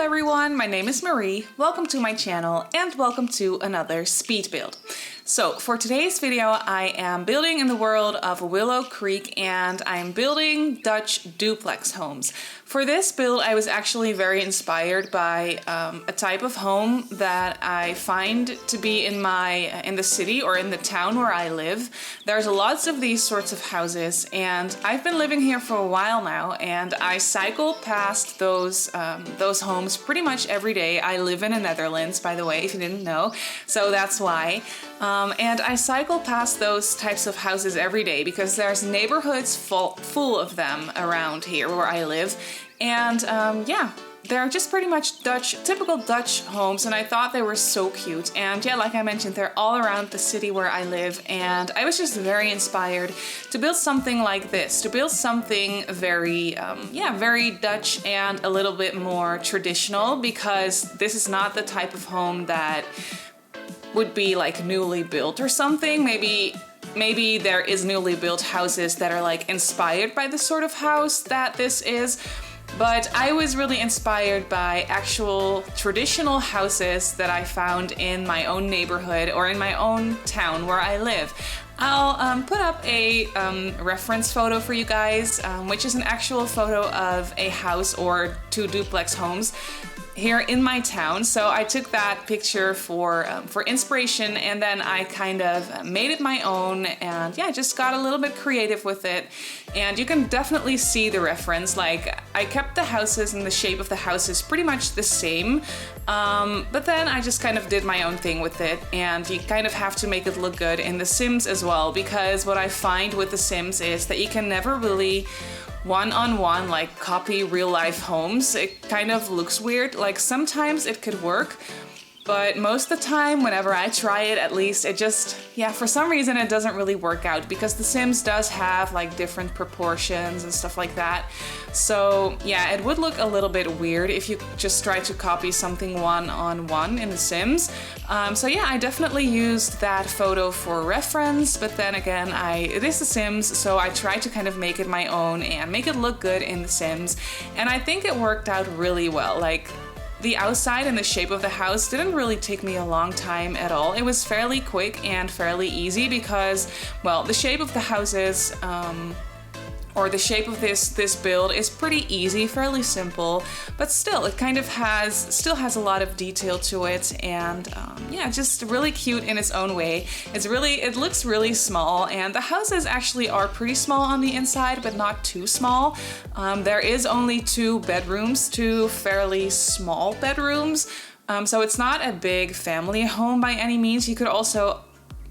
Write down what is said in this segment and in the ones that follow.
everyone, my name is Marie, welcome to my channel and welcome to another speed build. So for today's video I am building in the world of Willow Creek and I'm building Dutch duplex homes. For this build I was actually very inspired by a type of home that I find to be in the city or in the town where I live. There's lots of these sorts of houses and I've been living here for a while now and I cycle past those homes pretty much every day. I live in the Netherlands, by the way, if you didn't know, so that's why. And I cycle past those types of houses every day because there's neighborhoods full of them around here where I live. And yeah, they're just pretty much typical Dutch homes, and I thought they were so cute. And yeah, like I mentioned, they're all around the city where I live, and I was just very inspired to build something like this, to build something very, very Dutch and a little bit more traditional, because this is not the type of home that would be like newly built or something. Maybe there is newly built houses that are like inspired by the sort of house that this is. But I was really inspired by actual traditional houses that I found in my own neighborhood or in my own town where I live. I'll put up a reference photo for you guys, which is an actual photo of a house or two duplex homes here in my town. So I took that picture for inspiration, and then I kind of made it my own, and yeah, just got a little bit creative with it. And you can definitely see the reference. Like, I kept the houses and the shape of the houses pretty much the same, but then I just kind of did my own thing with it. And you kind of have to make it look good in The Sims as well, because what I find with The Sims is that you can never really one-on-one like copy real life homes. It kind of looks weird. Like, sometimes it could work, but most of the time whenever I try it, at least it just, yeah, for some reason it doesn't really work out, because The Sims does have like different proportions and stuff like that. So yeah, it would look a little bit weird if you just try to copy something one-on-one in The Sims. So yeah, I definitely used that photo for reference, but then again, it is The Sims, so I tried to kind of make it my own and make it look good in The Sims. And I think it worked out really well. Like, the outside and the shape of the house didn't really take me a long time at all. It was fairly quick and fairly easy because, well, the shape of the houses, or the shape of this build is pretty easy, fairly simple, but still it kind of still has a lot of detail to it, and yeah, just really cute in its own way. It looks really small, and the houses actually are pretty small on the inside, but not too small. There is only 2 bedrooms, 2 fairly small bedrooms, so it's not a big family home by any means. You could also,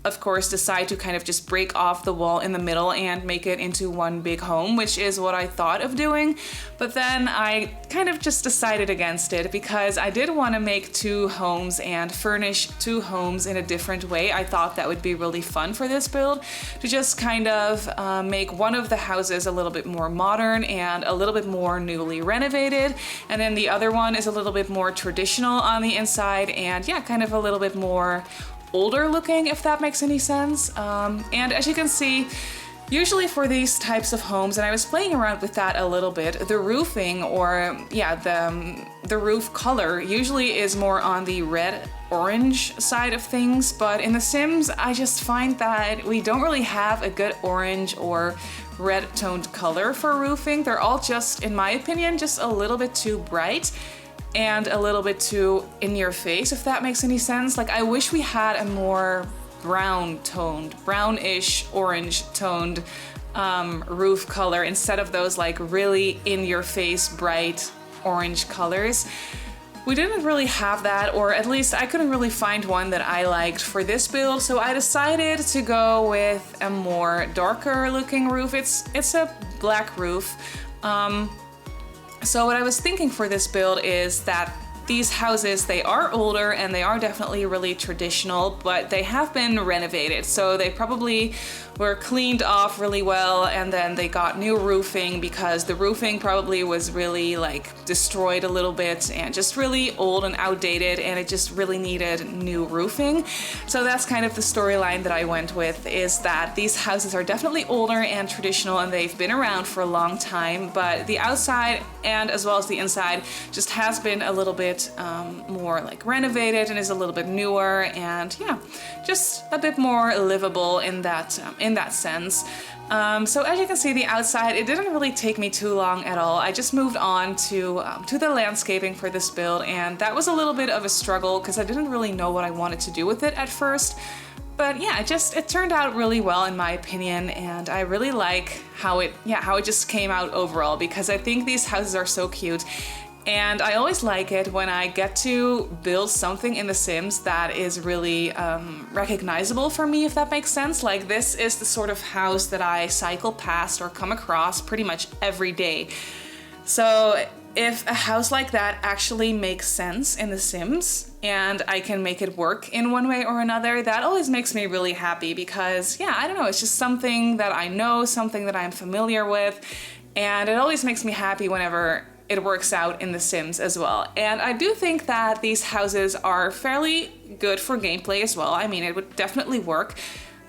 of course, decide to kind of just break off the wall in the middle and make it into one big home, which is what I thought of doing. But then I kind of just decided against it because I did want to make 2 homes and furnish 2 homes in a different way. I thought that would be really fun for this build, to just kind of make one of the houses a little bit more modern and a little bit more newly renovated, and then the other one is a little bit more traditional on the inside and yeah, kind of a little bit more older looking, if that makes any sense. And as you can see, usually for these types of homes, and I was playing around with that a little bit, the roofing, or yeah, the roof color usually is more on the red-orange side of things, but in The Sims I just find that we don't really have a good orange or red toned color for roofing. They're all just, in my opinion, just a little bit too bright and a little bit too in your face, if that makes any sense. Like, I wish we had a more brownish orange toned roof color instead of those like really in your face bright orange colors. We didn't really have that, or at least I couldn't really find one that I liked for this build, so I decided to go with a more darker looking roof. It's a black roof. So what I was thinking for this build is that these houses, they are older and they are definitely really traditional, but they have been renovated. So they probably were cleaned off really well, and then they got new roofing because the roofing probably was really like destroyed a little bit and just really old and outdated, and it just really needed new roofing. So that's kind of the storyline that I went with, is that these houses are definitely older and traditional and they've been around for a long time, but the outside and as well as the inside just has been a little bit more like renovated and is a little bit newer, and yeah, just a bit more livable in that sense. So as you can see, the outside, it didn't really take me too long at all. I just moved on to the landscaping for this build, and that was a little bit of a struggle because I didn't really know what I wanted to do with it at first. But yeah, it turned out really well in my opinion, and I really like how it just came out overall, because I think these houses are so cute. And I always like it when I get to build something in The Sims that is really recognizable for me, if that makes sense. Like, this is the sort of house that I cycle past or come across pretty much every day. So if a house like that actually makes sense in The Sims and I can make it work in one way or another, that always makes me really happy, because yeah, I don't know, it's just something that I know, something that I'm familiar with, and it always makes me happy whenever it works out in The Sims as well. And I do think that these houses are fairly good for gameplay as well. I mean, it would definitely work.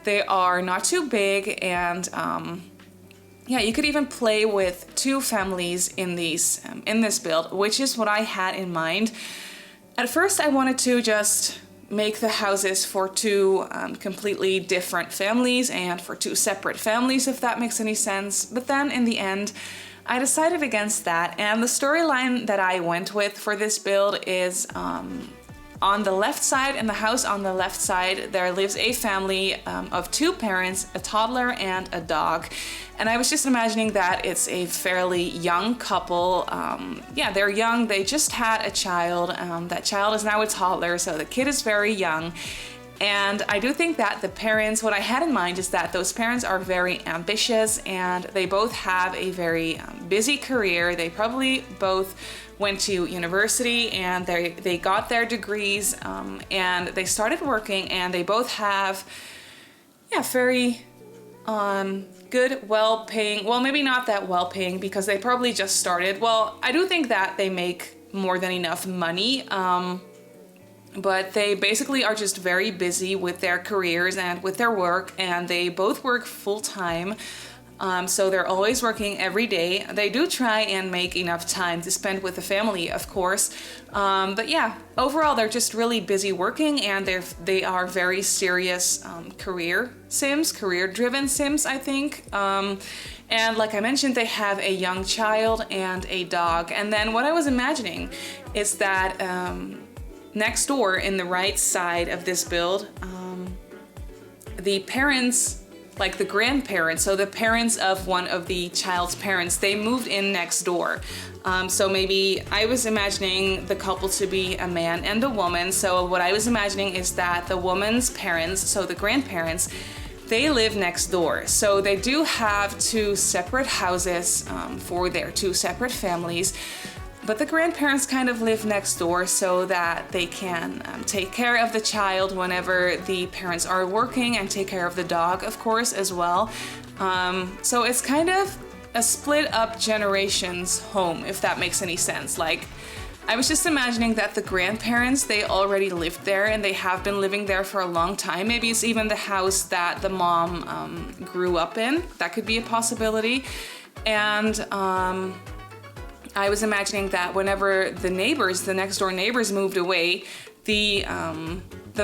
They are not too big, and yeah, you could even play with 2 families in these in this build, which is what I had in mind. At first, I wanted to just make the houses for 2 completely different families and for 2 separate families, if that makes any sense. But then in the end, I decided against that, and the storyline that I went with for this build is on the left side, in the house on the left side, there lives a family of 2 parents, a toddler and a dog. And I was just imagining that it's a fairly young couple. Yeah, they're young, they just had a child. That child is now a toddler, so the kid is very young. And I do think that the parents, what I had in mind is that those parents are very ambitious, and they both have a very busy career. They probably both went to university and they got their degrees, and they started working, and they both have, yeah, very good, well-paying, well, maybe not that well-paying because they probably just started. Well, I do think that they make more than enough money, but they basically are just very busy with their careers and with their work, and they both work full-time. So they're always working every day. They do try and make enough time to spend with the family, of course. But yeah, overall, they're just really busy working, and they are very serious career Sims, career-driven Sims, I think. And like I mentioned, they have a young child and a dog. And then what I was imagining is that next door in the right side of this build, the parents, like the grandparents, so the parents of one of the child's parents, they moved in next door. So maybe I was imagining the couple to be a man and a woman. So what I was imagining is that the woman's parents, so the grandparents, they live next door. So they do have 2 separate houses for their 2 separate families. But the grandparents kind of live next door so that they can take care of the child whenever the parents are working, and take care of the dog, of course, as well. So it's kind of a split up generations home, if that makes any sense. Like, I was just imagining that the grandparents, they already lived there and they have been living there for a long time. Maybe it's even the house that the mom grew up in. That could be a possibility. And I was imagining that whenever the neighbors, the next door neighbors moved away, the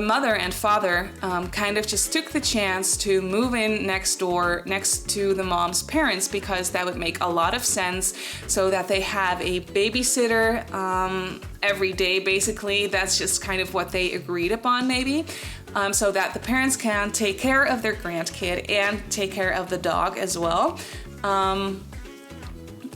mother and father kind of just took the chance to move in next door, next to the mom's parents, because that would make a lot of sense, so that they have a babysitter every day, basically. That's just kind of what they agreed upon, maybe. So that the parents can take care of their grandkid and take care of the dog as well.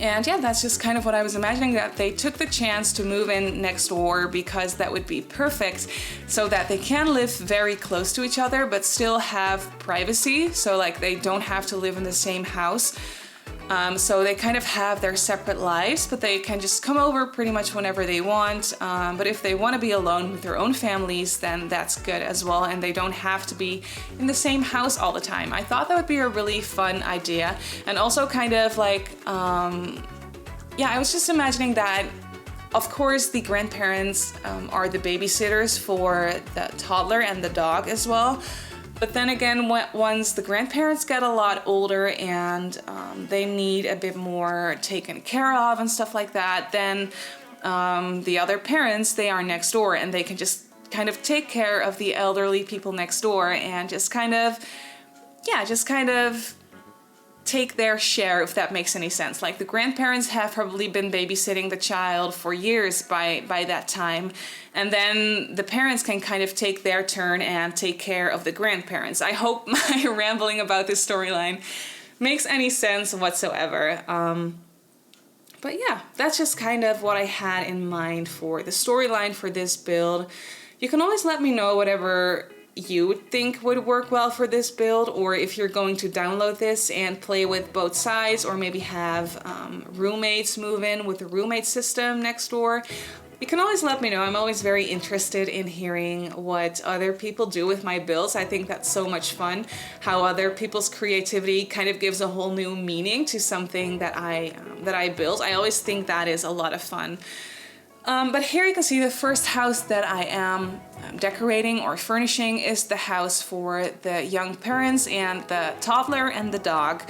And yeah, that's just kind of what I was imagining, that they took the chance to move in next door because that would be perfect, so that they can live very close to each other but still have privacy. So like, they don't have to live in the same house. So they kind of have their separate lives, but they can just come over pretty much whenever they want. But if they want to be alone with their own families, then that's good as well, and they don't have to be in the same house all the time. I thought that would be a really fun idea, and also kind of like, yeah, I was just imagining that, of course, the grandparents are the babysitters for the toddler and the dog as well. But then again, once the grandparents get a lot older and they need a bit more taken care of and stuff like that, then the other parents, they are next door and they can just kind of take care of the elderly people next door and just kind of, yeah, just kind of take their share, if that makes any sense. Like the grandparents have probably been babysitting the child for years by that time, and then the parents can kind of take their turn and take care of the grandparents. I hope my rambling about this storyline makes any sense whatsoever. But yeah, that's just kind of what I had in mind for the storyline for this build. You can always let me know whatever you would think would work well for this build, or if you're going to download this and play with both sides, or maybe have roommates move in with the roommate system next door. You can always let me know. I'm always very interested in hearing what other people do with my builds. I think that's so much fun, how other people's creativity kind of gives a whole new meaning to something that I build. I always think that is a lot of fun. But here you can see the first house that I am decorating or furnishing is the house for the young parents and the toddler and the dog.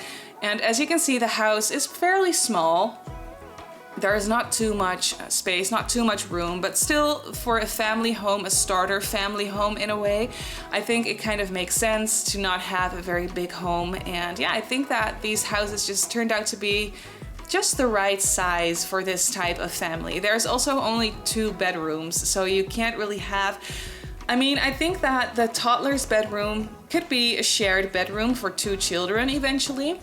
And as you can see, the house is fairly small. There is not too much space, not too much room, but still for a family home, a starter family home in a way, I think it kind of makes sense to not have a very big home. And yeah, I think that these houses just turned out to be just the right size for this type of family. There's also only 2 bedrooms, so you can't really have, I mean, I think that the toddler's bedroom could be a shared bedroom for 2 children eventually.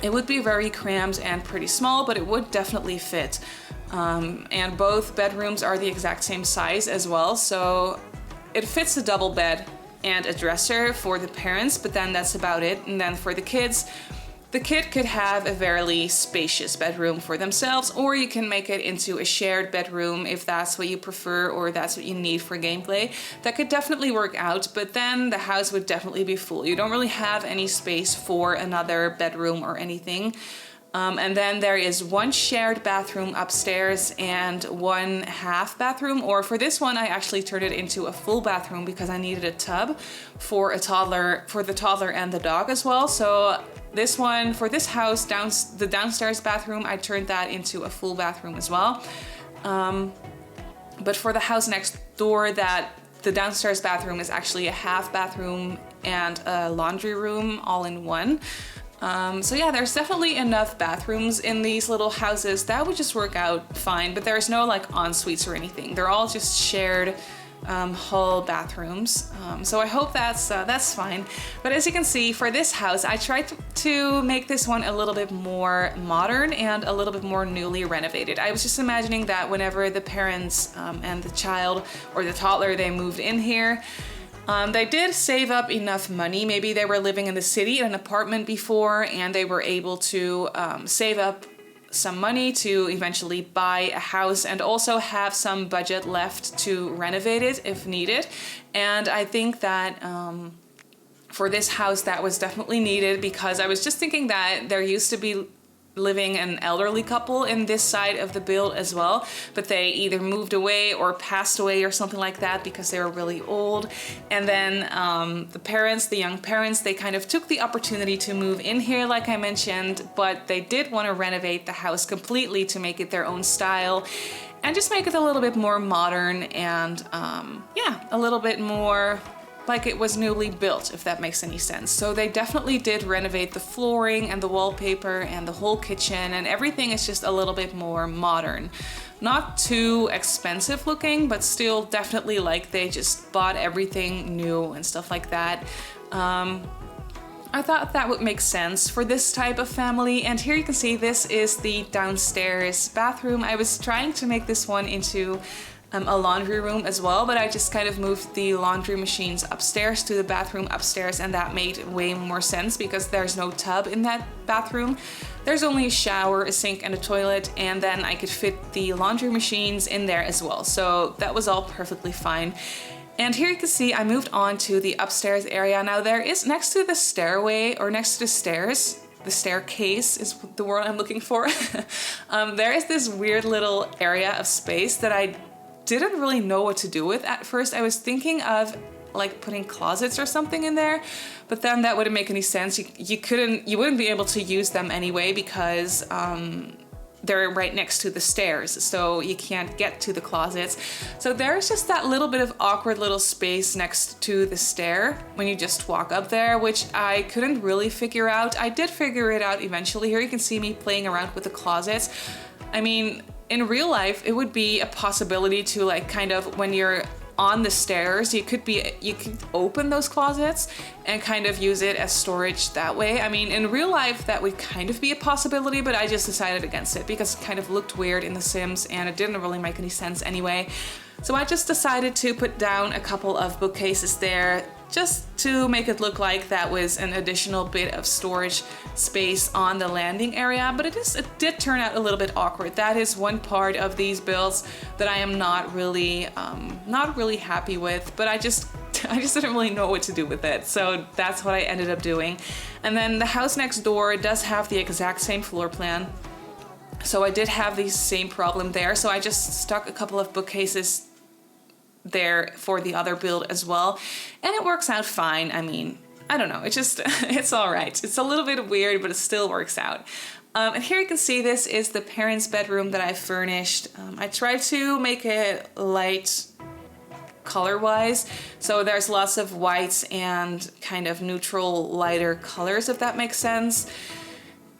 It would be very cramped and pretty small, but it would definitely fit. And both bedrooms are the exact same size as well, so it fits a double bed and a dresser for the parents, but then that's about it. And then for the kids, the kid could have a very spacious bedroom for themselves, or you can make it into a shared bedroom if that's what you prefer or that's what you need for gameplay. That could definitely work out, but then the house would definitely be full. You don't really have any space for another bedroom or anything. And then there is 1 shared bathroom upstairs and 1 half bathroom, or for this one I actually turned it into a full bathroom because I needed a tub for the toddler and the dog as well. So this one, for this house, the downstairs bathroom, I turned that into a full bathroom as well. But for the house next door, the downstairs bathroom is actually a half bathroom and a laundry room all in one. So yeah, there's definitely enough bathrooms in these little houses that would just work out fine, but there's no like en-suites or anything. They're all just shared hall bathrooms. So I hope that's fine. But as you can see, for this house, I tried to make this one a little bit more modern and a little bit more newly renovated. I was just imagining that whenever the parents and the child or the toddler, they moved in here, they did save up enough money. Maybe they were living in the city in an apartment before, and they were able to save up some money to eventually buy a house and also have some budget left to renovate it if needed. And I think that for this house that was definitely needed, because I was just thinking that there used to be living an elderly couple in this side of the build as well, but they either moved away or passed away or something like that because they were really old. And then the young parents, they kind of took the opportunity to move in here, like I mentioned, but they did want to renovate the house completely to make it their own style and just make it a little bit more modern and yeah, a little bit more like it was newly built, if that makes any sense. So they definitely did renovate the flooring and the wallpaper and the whole kitchen, and everything is just a little bit more modern. Not too expensive looking, but still definitely like they just bought everything new and stuff like that. I thought that would make sense for this type of family. And here you can see this is the downstairs bathroom. I was trying to make this one into a laundry room as well, but I just kind of moved the laundry machines upstairs to the bathroom upstairs, and that made way more sense because there's no tub in that bathroom. There's only a shower, a sink, and a toilet, and then I could fit the laundry machines in there as well. So that was all perfectly fine. And here you can see I moved on to the upstairs area. Now there is, next to the stairway, or next to the stairs, the staircase is the word I'm looking for, there is this weird little area of space that I didn't really know what to do with at first. I was thinking of like putting closets or something in there, but then that wouldn't make any sense. You wouldn't be able to use them anyway because they're right next to the stairs, so you can't get to the closets. So there's just that little bit of awkward little space next to the stair when you just walk up there, which I couldn't really figure out. I did figure it out eventually. Here you can see me playing around with the closets. I mean, in real life, it would be a possibility to like kind of, when you're on the stairs, you could open those closets and kind of use it as storage that way. I mean, in real life, that would kind of be a possibility, but I just decided against it because it kind of looked weird in The Sims and it didn't really make any sense anyway. So I just decided to put down a couple of bookcases there just to make it look like that was an additional bit of storage space on the landing area, but it did turn out a little bit awkward. That is one part of these builds that I am not really happy with, but I just didn't really know what to do with it, so that's what I ended up doing. And then the house next door does have the exact same floor plan, so I did have the same problem there, so I just stuck a couple of bookcases there for the other build as well, and it works out fine. I mean, I don't know, it's all right. It's a little bit weird, but it still works out. And here you can see this is the parents' bedroom that I furnished. I tried to make it light color-wise, so there's lots of whites and kind of neutral lighter colors, if that makes sense.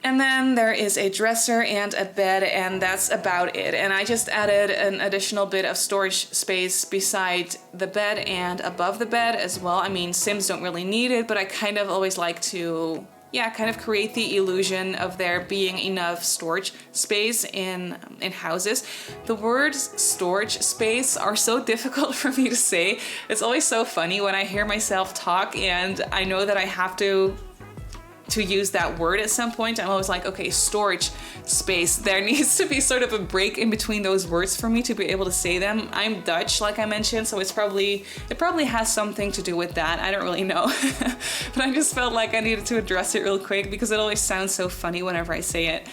And then there is a dresser and a bed, and that's about it. And I just added an additional bit of storage space beside the bed and above the bed as well. I mean, Sims don't really need it, but I kind of always like to, kind of create the illusion of there being enough storage space in houses. The words storage space are so difficult for me to say. It's always so funny when I hear myself talk and I know that I have to use that word at some point. I'm always like, okay, storage space. There needs to be sort of a break in between those words for me to be able to say them. I'm Dutch, like I mentioned, so it probably has something to do with that. I don't really know. But I just felt like I needed to address it real quick because it always sounds so funny whenever I say it.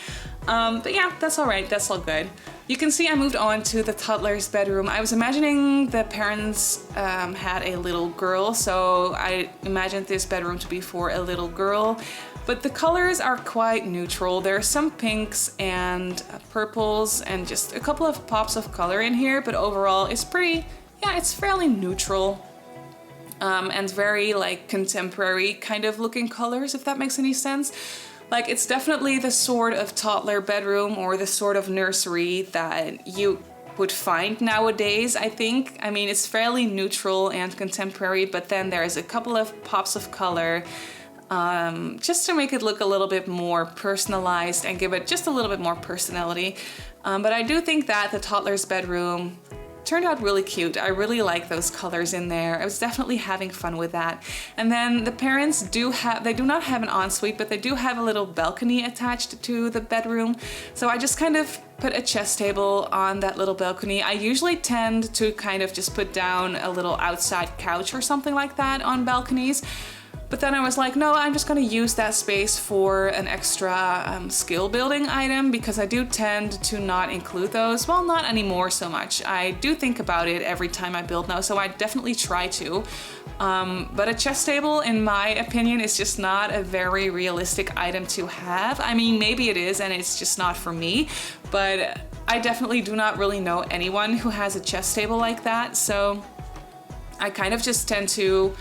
But yeah, that's all right. That's all good. You can see I moved on to the toddler's bedroom. I was imagining the parents had a little girl, so I imagined this bedroom to be for a little girl. But the colors are quite neutral. There are some pinks and purples and just a couple of pops of color in here, but overall it's it's fairly neutral. And very like contemporary kind of looking colors, if that makes any sense. Like, it's definitely the sort of toddler bedroom or the sort of nursery that you would find nowadays, I think. I mean, it's fairly neutral and contemporary, but then there's a couple of pops of color just to make it look a little bit more personalized and give it just a little bit more personality. But I do think that the toddler's bedroom turned out really cute. I really like those colors in there. I was definitely having fun with that. And then the parents do not have an ensuite, but they do have a little balcony attached to the bedroom. So I just kind of put a chess table on that little balcony. I usually tend to kind of just put down a little outside couch or something like that on balconies. But then I was like, no, I'm just gonna use that space for an extra skill building item because I do tend to not include those. Well, not anymore so much. I do think about it every time I build now, so I definitely try to. But a chess table, in my opinion, is just not a very realistic item to have. I mean, maybe it is and it's just not for me, but I definitely do not really know anyone who has a chess table like that, so I kind of just tend to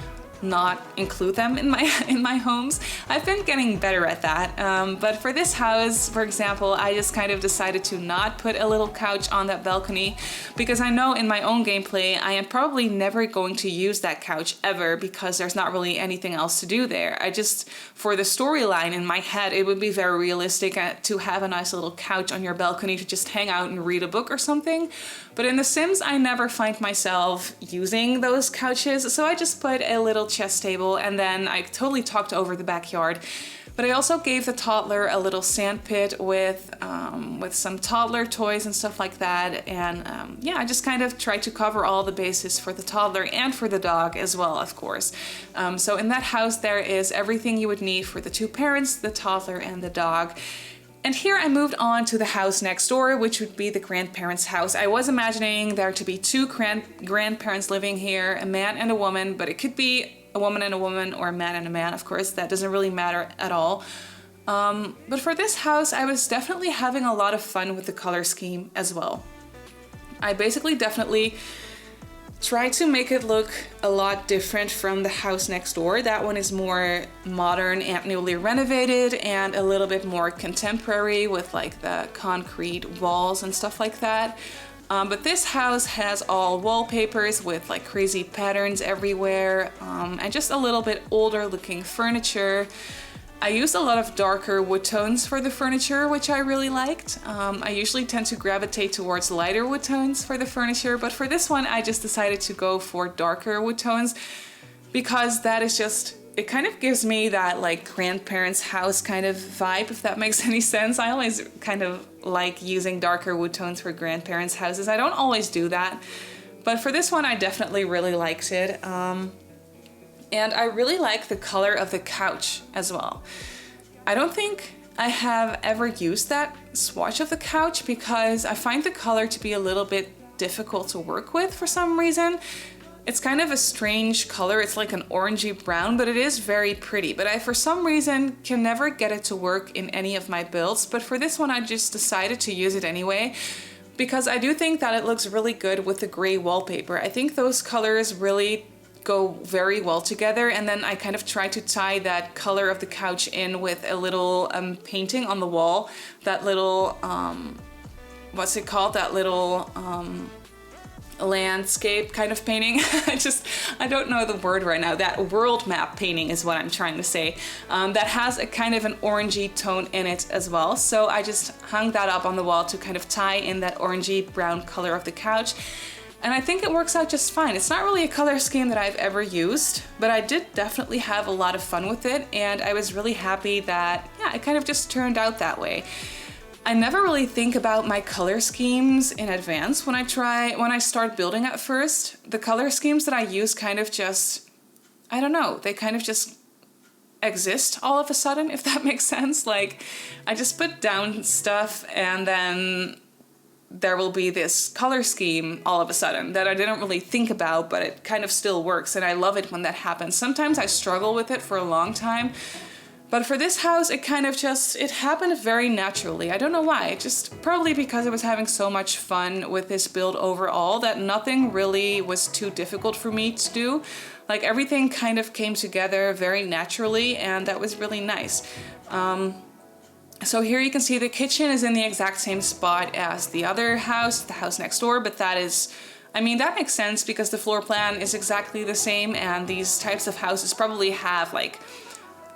not include them in my homes. I've been getting better at that, but for this house, for example, I just kind of decided to not put a little couch on that balcony because I know in my own gameplay I am probably never going to use that couch ever because there's not really anything else to do there. For the storyline in my head, it would be very realistic to have a nice little couch on your balcony to just hang out and read a book or something. But in The Sims, I never find myself using those couches, so I just put a little chess table and then I totally talked over the backyard. But I also gave the toddler a little sand pit with some toddler toys and stuff like that. And yeah, I just kind of tried to cover all the bases for the toddler and for the dog as well, of course. So in that house there is everything you would need for the two parents, the toddler and the dog. And here I moved on to the house next door, which would be the grandparents' house. I was imagining there to be two grandparents living here, a man and a woman, but it could be a woman and a woman or a man and a man, of course. That doesn't really matter at all. But for this house, I was definitely having a lot of fun with the color scheme as well. I basically definitely tried to make it look a lot different from the house next door. That one is more modern and newly renovated and a little bit more contemporary with like the concrete walls and stuff like that. But this house has all wallpapers with like crazy patterns everywhere, and just a little bit older looking furniture. I used a lot of darker wood tones for the furniture, which I really liked. I usually tend to gravitate towards lighter wood tones for the furniture, but for this one I just decided to go for darker wood tones because that is just, it kind of gives me that like grandparents' house kind of vibe, if that makes any sense. I always kind of like using darker wood tones for grandparents' houses. I don't always do that, but for this one I definitely really liked it. And I really like the color of the couch as well. I don't think I have ever used that swatch of the couch because I find the color to be a little bit difficult to work with for some reason. It's kind of a strange color. It's like an orangey brown, but it is very pretty. But I, for some reason, can never get it to work in any of my builds. But for this one, I just decided to use it anyway because I do think that it looks really good with the gray wallpaper. I think those colors really go very well together, and then I kind of try to tie that color of the couch in with a little painting on the wall. That little, what's it called? That little landscape kind of painting. I don't know the word right now. That world map painting is what I'm trying to say. That has a kind of an orangey tone in it as well. So I just hung that up on the wall to kind of tie in that orangey brown color of the couch. And I think it works out just fine. It's not really a color scheme that I've ever used, but I did definitely have a lot of fun with it, and I was really happy that, yeah, it kind of just turned out that way. I never really think about my color schemes in advance when I start building at first. The color schemes that I use kind of just, I don't know, they kind of just exist all of a sudden, if that makes sense. Like, I just put down stuff and then there will be this color scheme all of a sudden that I didn't really think about, but it kind of still works, and I love it when that happens. Sometimes I struggle with it for a long time, but for this house it kind of just, it happened very naturally. I don't know why, just probably because I was having so much fun with this build overall that nothing really was too difficult for me to do. Like, everything kind of came together very naturally, and that was really nice. So here you can see the kitchen is in the exact same spot as the other house, the house next door, but that is, I mean, that makes sense because the floor plan is exactly the same, and these types of houses probably have like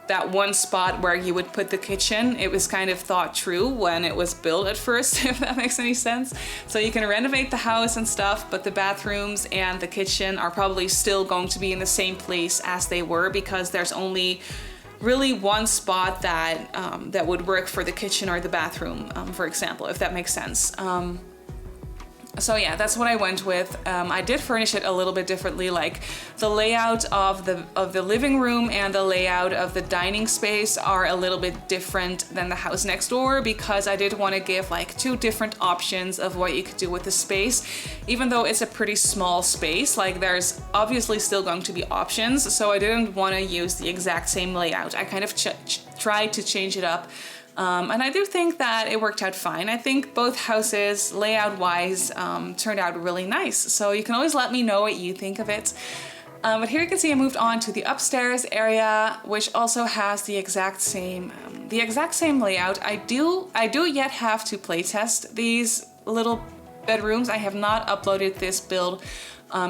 that one spot where you would put the kitchen. It was kind of thought true when it was built at first, if that makes any sense. So you can renovate the house and stuff, but the bathrooms and the kitchen are probably still going to be in the same place as they were because there's only really one spot that that would work for the kitchen or the bathroom, for example, if that makes sense. So yeah, that's what I went with. I did furnish it a little bit differently, like the layout of the living room and the layout of the dining space are a little bit different than the house next door because I did want to give like two different options of what you could do with the space. Even though it's a pretty small space, like there's obviously still going to be options, so I didn't want to use the exact same layout. I kind of tried to change it up. And I do think that it worked out fine. I think both houses, layout-wise, turned out really nice. So you can always let me know what you think of it. But here you can see I moved on to the upstairs area, which also has the exact same layout. I do yet have to playtest these little bedrooms. I have not uploaded this build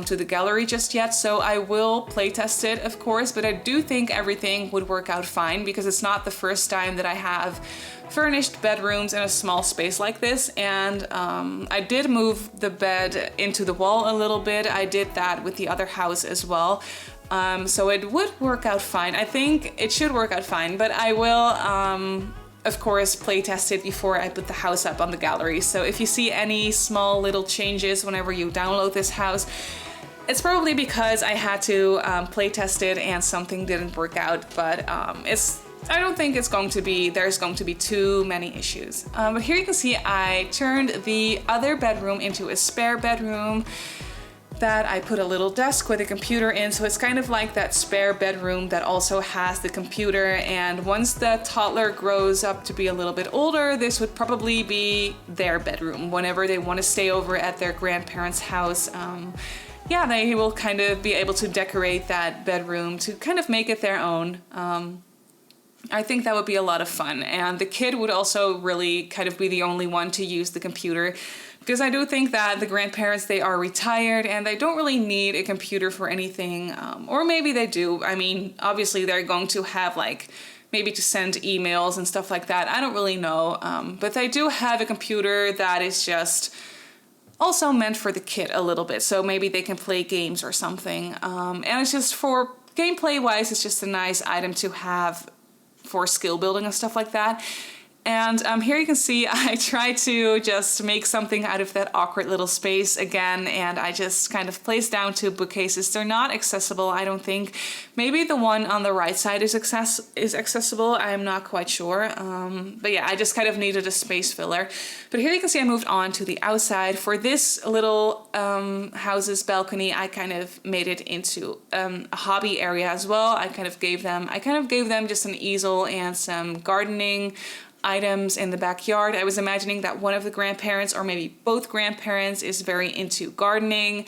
to the gallery just yet, so I will play test it, of course, but I do think everything would work out fine because it's not the first time that I have furnished bedrooms in a small space like this. And I did move the bed into the wall a little bit. I did that with the other house as well. So it would work out fine. I think it should work out fine, but I will of course play test it before I put the house up on the gallery. So if you see any small little changes whenever you download this house, it's probably because I had to play test it and something didn't work out, but I don't think there's going to be too many issues. But here you can see I turned the other bedroom into a spare bedroom that I put a little desk with a computer in, so it's kind of like that spare bedroom that also has the computer. And once the toddler grows up to be a little bit older, this would probably be their bedroom whenever they want to stay over at their grandparents' house. Yeah, they will kind of be able to decorate that bedroom to kind of make it their own. I think that would be a lot of fun, and the kid would also really kind of be the only one to use the computer, because I do think that the grandparents, they are retired and they don't really need a computer for anything, or maybe they do. I mean, obviously they're going to have like maybe to send emails and stuff like that. I don't really know, but they do have a computer that is just also meant for the kid a little bit, so maybe they can play games or something, and it's just for gameplay wise, it's just a nice item to have for skill building and stuff like that. And here you can see I tried to just make something out of that awkward little space again, and I just kind of placed down two bookcases. They're not accessible, I don't think. Maybe the one on the right side is accessible, I'm not quite sure. But yeah, I just kind of needed a space filler. But here you can see I moved on to the outside. For this little house's balcony, I kind of made it into a hobby area as well. I kind of gave them just an easel and some gardening items in the backyard. I was imagining that one of the grandparents, or maybe both grandparents, is very into gardening,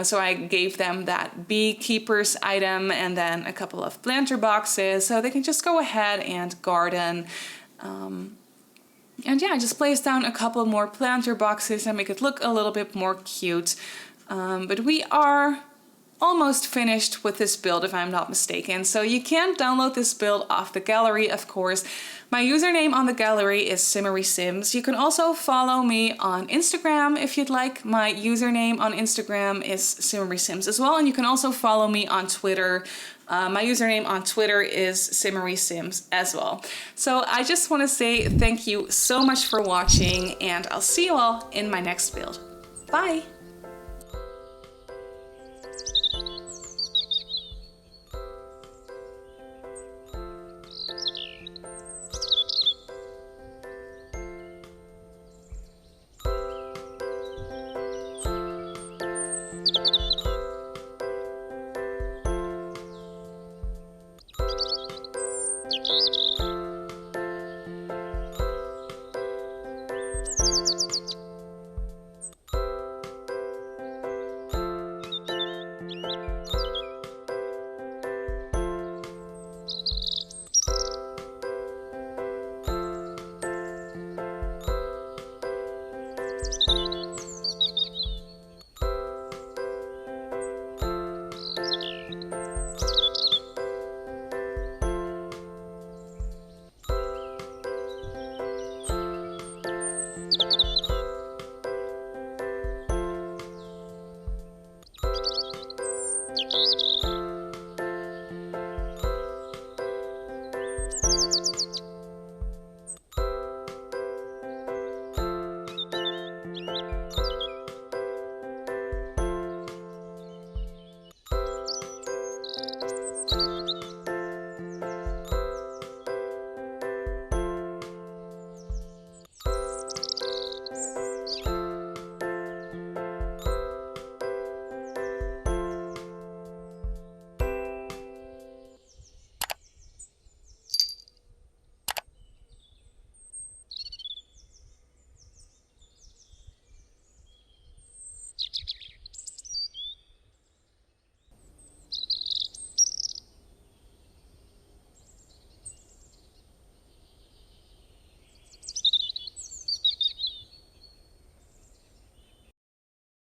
so I gave them that beekeeper's item and then a couple of planter boxes so they can just go ahead and garden. And yeah, I just placed down a couple more planter boxes and make it look a little bit more cute. But we are almost finished with this build, if I'm not mistaken. So you can download this build off the gallery, of course. My username on the gallery is Simmarysims. You can also follow me on Instagram if you'd like. My username on Instagram is Simmarysims as well, and you can also follow me on Twitter. My username on Twitter is Simmarysims as well. So I just want to say thank you so much for watching, and I'll see you all in my next build. Bye!